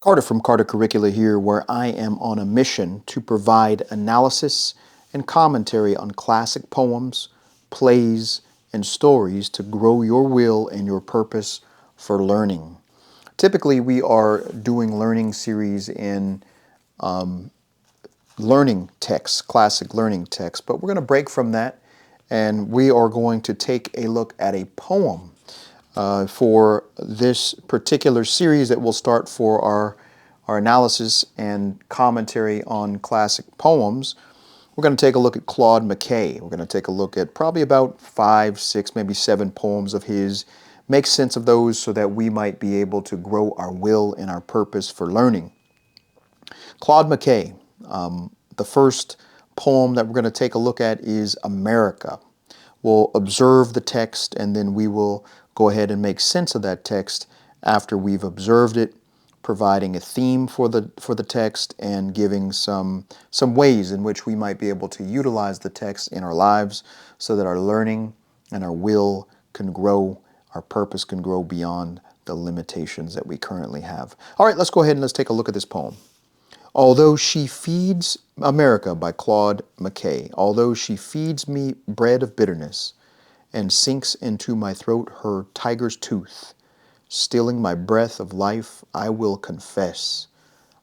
Carter from Carter Curricula here, where I am on a mission to provide analysis and commentary on classic poems, plays, and stories to grow your will and your purpose for learning. Typically, we are doing learning series in learning texts, classic learning texts, but we're going to break from that and we are going to take a look at a poem for this particular series that will start for our analysis and commentary on classic poems. We're going to take a look at Claude McKay. We're going to take a look at probably about 5, 6, maybe 7 poems of his, make sense of those so that we might be able to grow our will and our purpose for learning. Claude McKay, the first poem that we're going to take a look at is America. We'll observe the text and then we will go ahead and make sense of that text after we've observed it, providing a theme for the text and giving some ways in which we might be able to utilize the text in our lives so that our learning and our will can grow, our purpose can grow beyond the limitations that we currently have. All right, let's go ahead and let's take a look at this poem. Although she feeds America by Claude McKay. Although she feeds me bread of bitterness and sinks into my throat her tiger's tooth, stealing my breath of life, I will confess.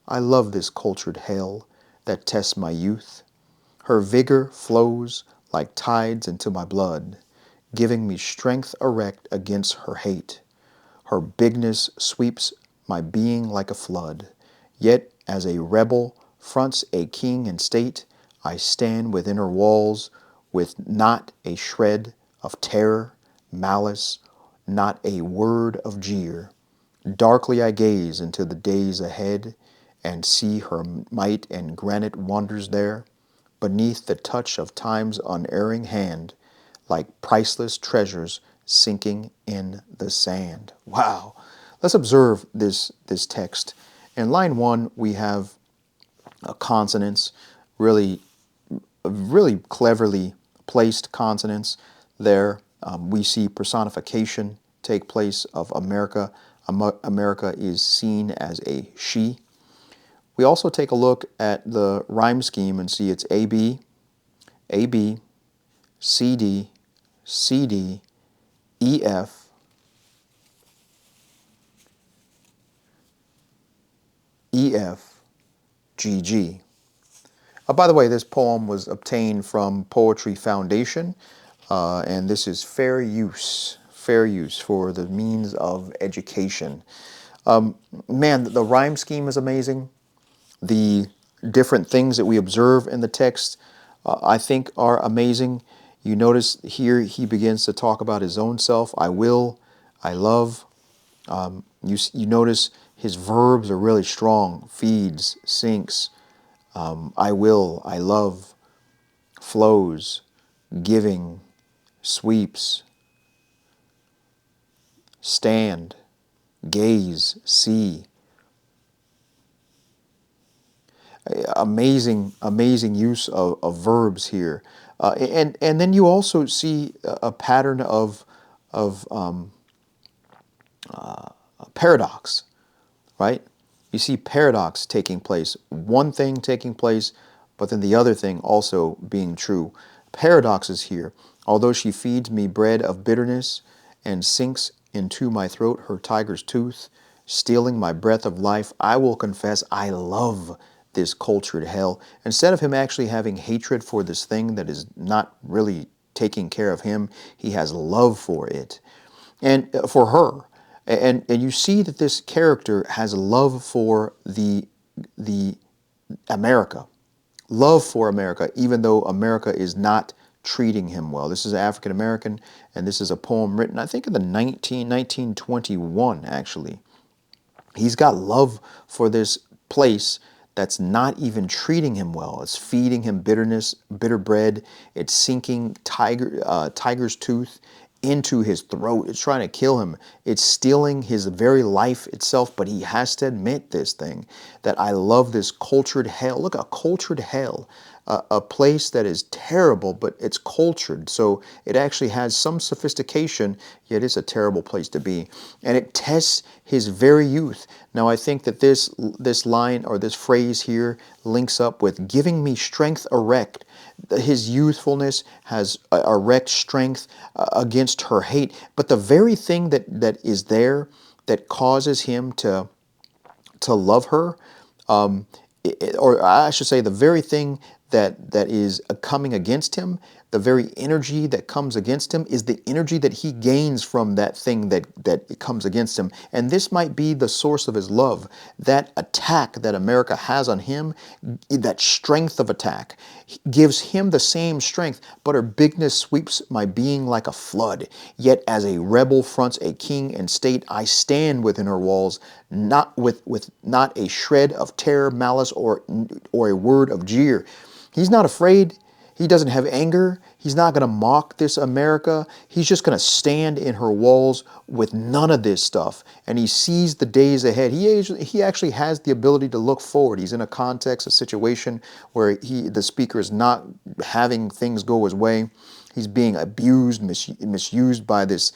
I love this cultured hell that tests my youth. Her vigor flows like tides into my blood, giving me strength erect against her hate. Her bigness sweeps my being like a flood. Yet as a rebel fronts a king and state, I stand within her walls with not a shred of terror, malice, not a word of jeer. Darkly I gaze into the days ahead and see her might and granite wonders there, beneath the touch of time's unerring hand, like priceless treasures sinking in the sand. Wow. Let's observe this text. In line 1, we have consonants, really cleverly placed consonants there. We see personification take place of America. America is seen as a she. We also take a look at the rhyme scheme and see it's AB, AB, CD, CD, EF, EF, GG. By the way, this poem was obtained from Poetry Foundation, and this is fair use for the means of education. Man, the rhyme scheme is amazing. The different things that we observe in the text, I think, are amazing. You notice here he begins to talk about his own self. I will, I love. You notice his verbs are really strong. Feeds, sinks, I will, I love, flows, giving, sweeps, stand, gaze, see. Amazing use of verbs here. And then you also see a pattern of paradox, right? You see paradox taking place, one thing taking place, but then the other thing also being true. Paradox is here. Although she feeds me bread of bitterness and sinks into my throat her tiger's tooth, stealing my breath of life, I will confess I love this cultured hell. Instead of him actually having hatred for this thing that is not really taking care of him, he has love for it and for her. And you see that this character has love for the America, love for America, even though America is not treating him well. This is African American, and this is a poem written, I think, in the 1921, actually. He's got love for this place that's not even treating him well. It's feeding him bitterness, bitter bread. It's sinking tiger's tooth into his throat. It's trying to kill him. It's stealing his very life itself, but he has to admit this thing, that I love this cultured hell. Look, a cultured hell. a place that is terrible, but it's cultured. So it actually has some sophistication, yet it's a terrible place to be. And it tests his very youth. Now, I think that this line or this phrase here links up with giving me strength erect. His youthfulness has erect strength against her hate. But the very thing that is there that causes him to love her, or I should say, the very thing that is coming against him, the very energy that comes against him is the energy that he gains from that thing that comes against him. And this might be the source of his love. That attack that America has on him, that strength of attack, gives him the same strength, but her bigness sweeps my being like a flood. Yet as a rebel fronts a king and state, I stand within her walls, not with not a shred of terror, malice, or a word of jeer. He's not afraid. He doesn't have anger. He's not going to mock this America. He's just going to stand in her walls with none of this stuff. And he sees the days ahead. He actually has the ability to look forward. He's in a context, a situation where the speaker is not having things go his way. He's being abused, misused by this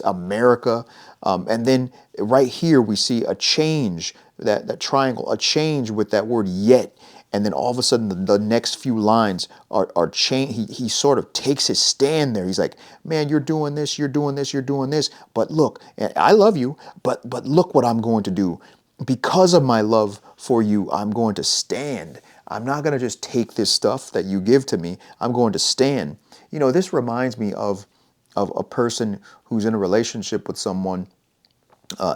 America. And then right here we see a change, that triangle, a change with that word yet. And then all of a sudden, the next few lines are changed. He sort of takes his stand there. He's like, man, you're doing this, you're doing this, you're doing this. But look, I love you, but look what I'm going to do. Because of my love for you, I'm going to stand. I'm not going to just take this stuff that you give to me. I'm going to stand. You know, this reminds me of a person who's in a relationship with someone,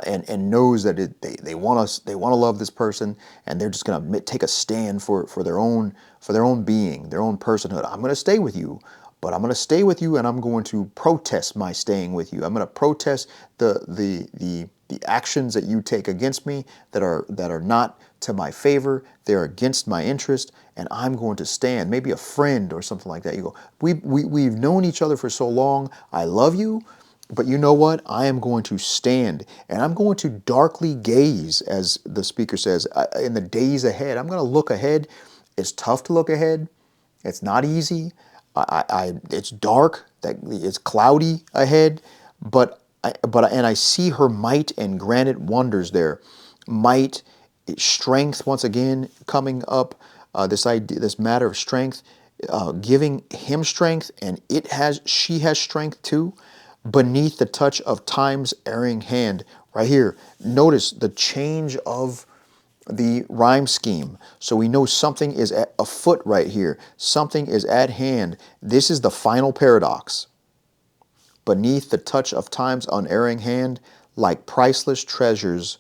and knows that they want to love this person, and they're just going to take a stand for their own being, their own personhood. I'm going to stay with you, but I'm going to stay with you, and I'm going to protest my staying with you. I'm going to protest the actions that you take against me that are not to my favor. They're against my interest, and I'm going to stand. Maybe a friend or something like that. You go, we've known each other for so long. I love you. But you know what? I am going to stand, and I'm going to darkly gaze, as the speaker says, in the days ahead. I'm going to look ahead. It's tough to look ahead. It's not easy. It's dark. It's cloudy ahead. And I see her might and granted wonders there. Might, strength, once again coming up. This idea, this matter of strength, giving him strength, and she has strength too. Beneath the touch of time's erring hand. Right here, notice the change of the rhyme scheme. So we know something is afoot right here. Something is at hand. This is the final paradox. Beneath the touch of time's unerring hand, like priceless treasures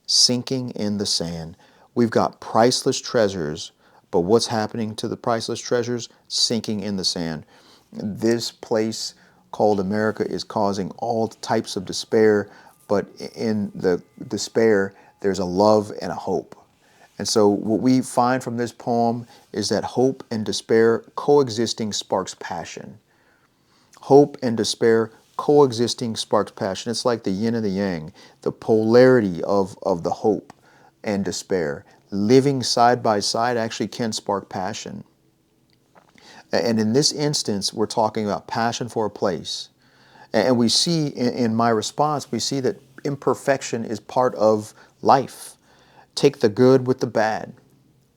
sinking in the sand. We've got priceless treasures, but what's happening to the priceless treasures? Sinking in the sand. This place called America is causing all types of despair, but in the despair, there's a love and a hope. And so what we find from this poem is that hope and despair coexisting sparks passion. Hope and despair coexisting sparks passion. It's like the yin and the yang, the polarity of the hope and despair. Living side by side actually can spark passion. And in this instance, we're talking about passion for a place. And we see in my response, we see that imperfection is part of life. Take the good with the bad,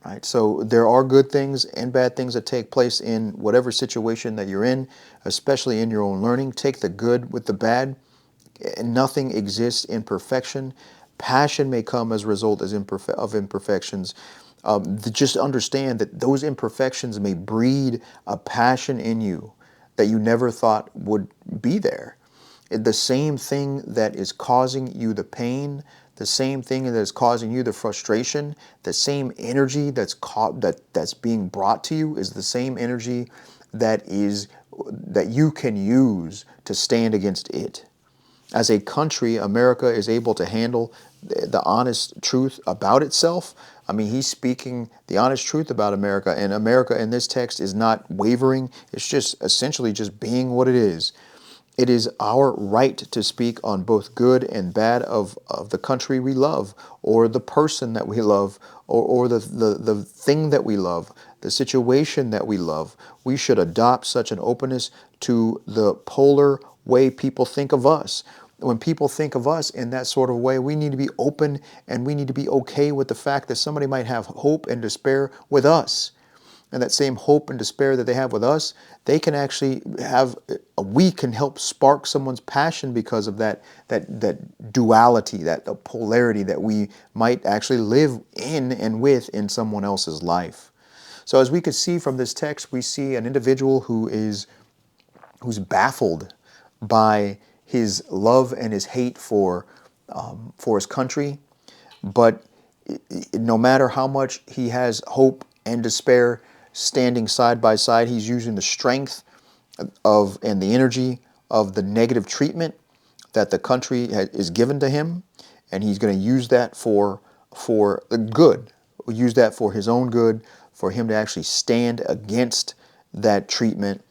right? So there are good things and bad things that take place in whatever situation that you're in, especially in your own learning. Take the good with the bad. Nothing exists in perfection. Passion may come as a result of imperfections. Just understand that those imperfections may breed a passion in you that you never thought would be there. The same thing that is causing you the pain, the same thing that is causing you the frustration, the same energy that's being brought to you is the same energy that you can use to stand against it. As a country, America is able to handle the honest truth about itself. I mean, he's speaking the honest truth about America, and America in this text is not wavering. It's just essentially just being what it is. It is our right to speak on both good and bad of the country we love, or the person that we love, or the thing that we love, the situation that we love. We should adopt such an openness to the polar way people think of us. When people think of us in that sort of way, we need to be open and we need to be okay with the fact that somebody might have hope and despair with us. And that same hope and despair that they have with us, they can actually have, we can help spark someone's passion because of that duality, that polarity that we might actually live in and with in someone else's life. So as we could see from this text, we see an individual who's baffled by his love and his hate for his country, but no matter how much he has hope and despair standing side by side, he's using the strength of and the energy of the negative treatment that the country is given to him, and he's going to use that for the good. Use that for his own good, for him to actually stand against that treatment.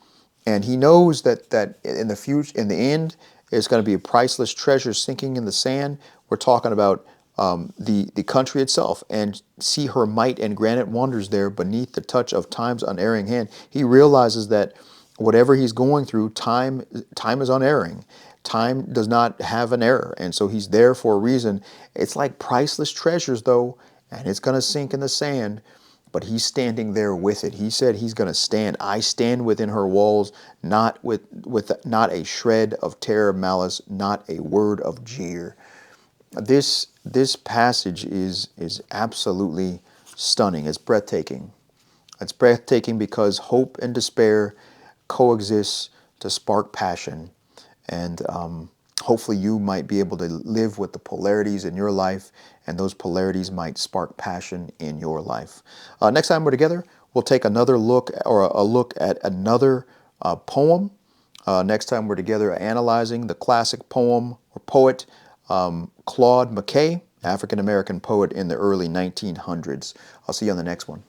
And he knows that in the future, in the end, it's going to be a priceless treasure sinking in the sand. We're talking about the country itself, and see her might and granite wonders there beneath the touch of time's unerring hand. He realizes that whatever he's going through, time is unerring. Time does not have an error, and so he's there for a reason. It's like priceless treasures, though, and it's going to sink in the sand, but he's standing there with it. He said he's going to stand. I stand within her walls, not not a shred of terror, malice, not a word of jeer. This passage is absolutely stunning. It's breathtaking. It's breathtaking because hope and despair coexist to spark passion, and hopefully you might be able to live with the polarities in your life, and those polarities might spark passion in your life. Next time we're together, we'll take another look, or a look at another poem. Next time we're together analyzing the classic poem or poet Claude McKay, African-American poet in the early 1900s. I'll see you on the next one.